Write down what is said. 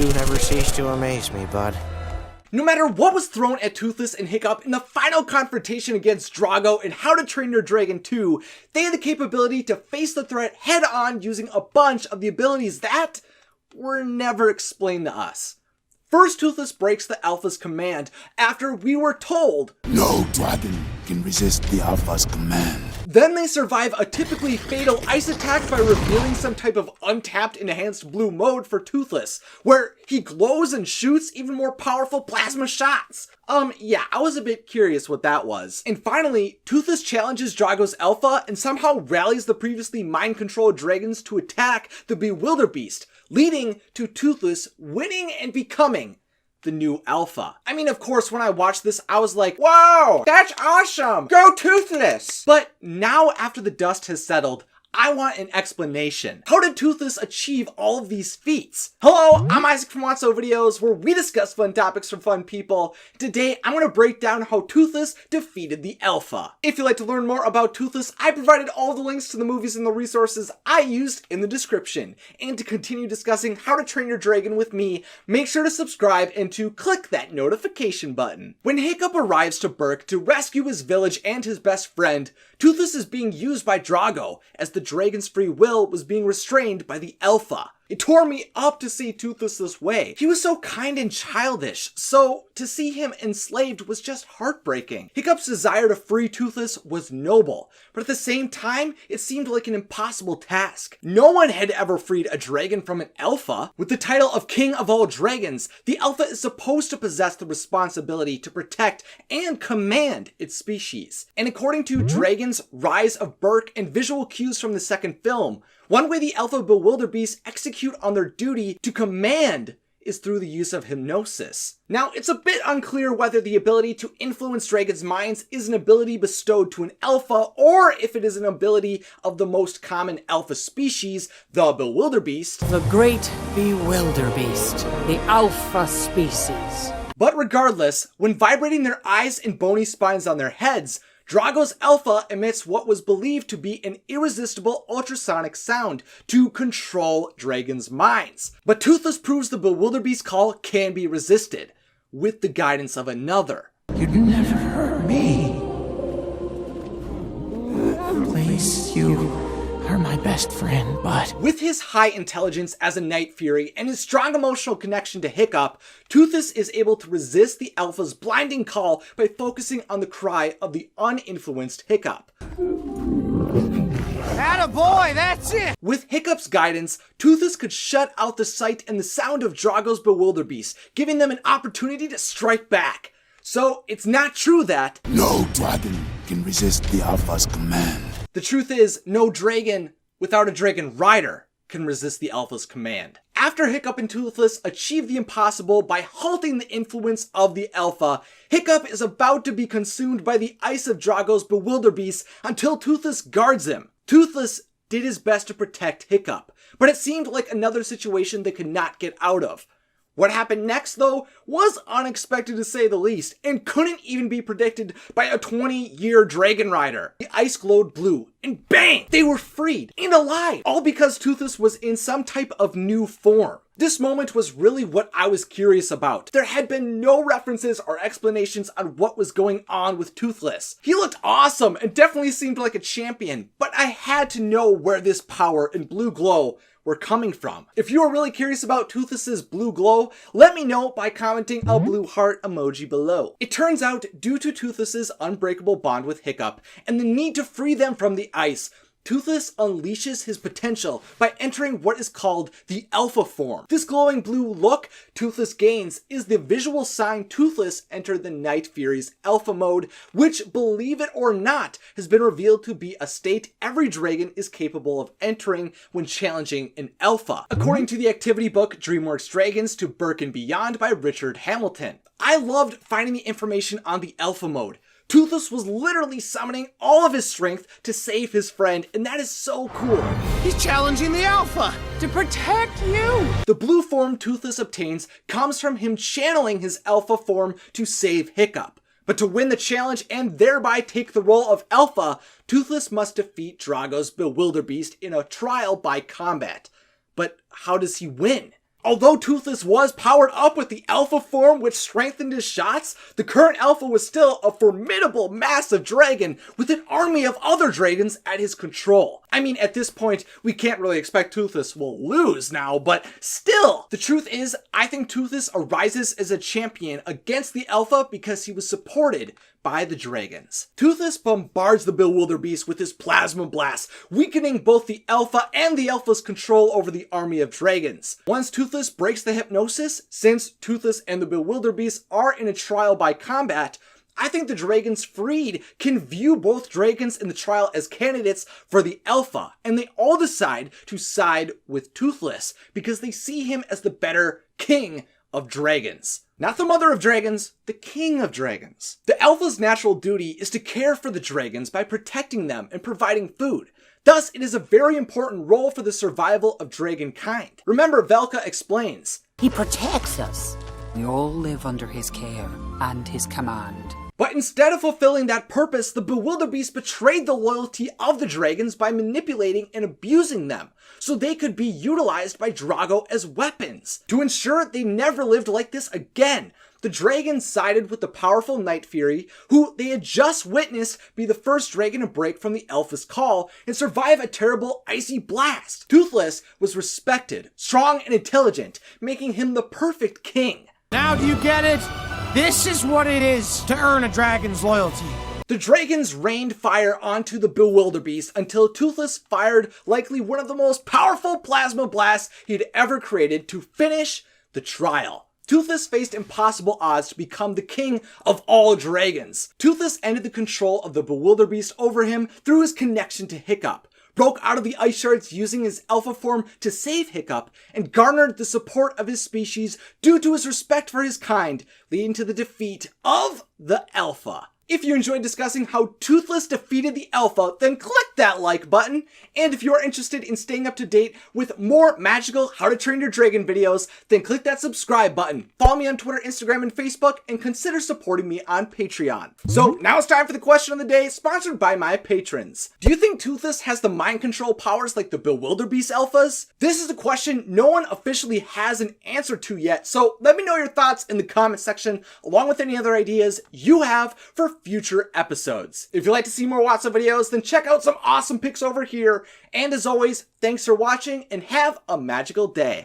do never cease to amaze me, bud. No matter what was thrown at Toothless and Hiccup in the final confrontation against Drago in How to Train Your Dragon 2, they had the capability to face the threat head on using a bunch of the abilities that were never explained to us. First, Toothless breaks the Alpha's command after we were told, "No dragon can resist the Alpha's command." Then they survive a typically fatal ice attack by revealing some type of untapped enhanced blue mode for Toothless, where he glows and shoots even more powerful plasma shots. Yeah, I was a bit curious what that was. And finally, Toothless challenges Drago's Alpha and somehow rallies the previously mind-controlled dragons to attack the Bewilder Beast, leading to Toothless winning and becoming the new Alpha. I mean, of course, when I watched this, I was like, wow, that's awesome! Go Toothless! But now, after the dust has settled, I want an explanation. How did Toothless achieve all of these feats? Hello, I'm Isaac from Watso Videos, where we discuss fun topics from fun people. Today, I'm going to break down how Toothless defeated the Alpha. If you'd like to learn more about Toothless, I provided all the links to the movies and the resources I used in the description. And to continue discussing How to Train Your Dragon with me, make sure to subscribe and to click that notification button. When Hiccup arrives to Berk to rescue his village and his best friend, Toothless is being used by Drago as the dragon's free will was being restrained by the Alpha. It tore me up to see Toothless this way. He was so kind and childish, so to see him enslaved was just heartbreaking. Hiccup's desire to free Toothless was noble, but at the same time, it seemed like an impossible task. No one had ever freed a dragon from an Alpha. With the title of King of all Dragons, the Alpha is supposed to possess the responsibility to protect and command its species. And according to Dragon's Rise of Berk and visual cues from the second film, one way the Alpha Bewilder Beasts execute on their duty to command is through the use of hypnosis. Now, it's a bit unclear whether the ability to influence dragons' minds is an ability bestowed to an Alpha, or if it is an ability of the most common Alpha species, the Bewilder Beast. The great Bewilder Beast, the Alpha species. But regardless, when vibrating their eyes and bony spines on their heads, Drago's Alpha emits what was believed to be an irresistible ultrasonic sound to control dragons' minds. But Toothless proves the Bewilder Beast call can be resisted, with the guidance of another. You'd never hurt me. Please, you are my best friend, but... With his high intelligence as a Night Fury and his strong emotional connection to Hiccup, Toothless is able to resist the Alpha's blinding call by focusing on the cry of the uninfluenced Hiccup. Attaboy, that's it! With Hiccup's guidance, Toothless could shut out the sight and the sound of Drago's Bewilder Beast, giving them an opportunity to strike back. So, it's not true that no dragon can resist the Alpha's command. The truth is, no dragon without a dragon rider can resist the Alpha's command. After Hiccup and Toothless achieve the impossible by halting the influence of the Alpha, Hiccup is about to be consumed by the ice of Drago's Bewilder Beast until Toothless guards him. Toothless did his best to protect Hiccup, but it seemed like another situation they could not get out of. What happened next, though, was unexpected to say the least, and couldn't even be predicted by a 20-year dragon rider. The ice glowed blue, and bang! They were freed and alive, all because Toothless was in some type of new form. This moment was really what I was curious about. There had been no references or explanations on what was going on with Toothless. He looked awesome and definitely seemed like a champion, but I had to know where this power and blue glow were coming from. If you are really curious about Toothless's blue glow, let me know by commenting a blue heart emoji below. It turns out, due to Toothless's unbreakable bond with Hiccup and the need to free them from the ice, Toothless unleashes his potential by entering what is called the Alpha form. This glowing blue look Toothless gains is the visual sign Toothless entered the Night Fury's Alpha mode, which, believe it or not, has been revealed to be a state every dragon is capable of entering when challenging an Alpha, according to the activity book DreamWorks Dragons to Berk and Beyond by Richard Hamilton. I loved finding the information on the Alpha mode. Toothless was literally summoning all of his strength to save his friend, and that is so cool. He's challenging the Alpha to protect you! The blue form Toothless obtains comes from him channeling his Alpha form to save Hiccup. But to win the challenge and thereby take the role of Alpha, Toothless must defeat Drago's Bewilder Beast in a trial by combat. But how does he win? Although Toothless was powered up with the alpha form which strengthened his shots, the current alpha was still a formidable massive dragon with an army of other dragons at his control. I mean, at this point, we can't really expect Toothless will lose now, but still, the truth is, I think Toothless arises as a champion against the alpha because he was supported by the dragons. Toothless bombards the Bewilder Beast with his plasma blast, weakening both the alpha and the alpha's control over the army of dragons. Once Toothless breaks the hypnosis, since Toothless and the Bewilder Beast are in a trial by combat, I think the dragons freed can view both dragons in the trial as candidates for the alpha, and they all decide to side with Toothless because they see him as the better king of dragons. Not the mother of dragons, the king of dragons. The alpha's natural duty is to care for the dragons by protecting them and providing food. Thus, it is a very important role for the survival of dragon kind. Remember, Velka explains, He protects us. We all live under his care and his command. but instead of fulfilling that purpose, the Bewilder Beast betrayed the loyalty of the dragons by manipulating and abusing them, so they could be utilized by Drago as weapons. To ensure they never lived like this again, the dragons sided with the powerful Night Fury, who they had just witnessed be the first dragon to break from the alpha's call and survive a terrible icy blast. Toothless was respected, strong, and intelligent, making him the perfect king. Now do you get it? This is what it is to earn a dragon's loyalty. The dragons rained fire onto the Bewilder Beast until Toothless fired likely one of the most powerful plasma blasts he'd ever created to finish the trial. Toothless faced impossible odds to become the king of all dragons. Toothless ended the control of the Bewilder Beast over him through his connection to Hiccup, broke out of the ice shards using his alpha form to save Hiccup, and garnered the support of his species due to his respect for his kind, leading to the defeat of the alpha. If you enjoyed discussing how Toothless defeated the alpha, then click that like button. And if you are interested in staying up to date with more magical How to Train Your Dragon videos, then click that subscribe button. Follow me on Twitter, Instagram, and Facebook, and consider supporting me on Patreon. So now it's time for the question of the day, sponsored by my patrons. Do you think Toothless has the mind control powers like the Bewilder Beast alphas? This is a question no one officially has an answer to yet, so let me know your thoughts in the comment section, along with any other ideas you have for future episodes. If you'd like to see more Watson videos, then check out some awesome pics over here. And as always, thanks for watching and have a magical day.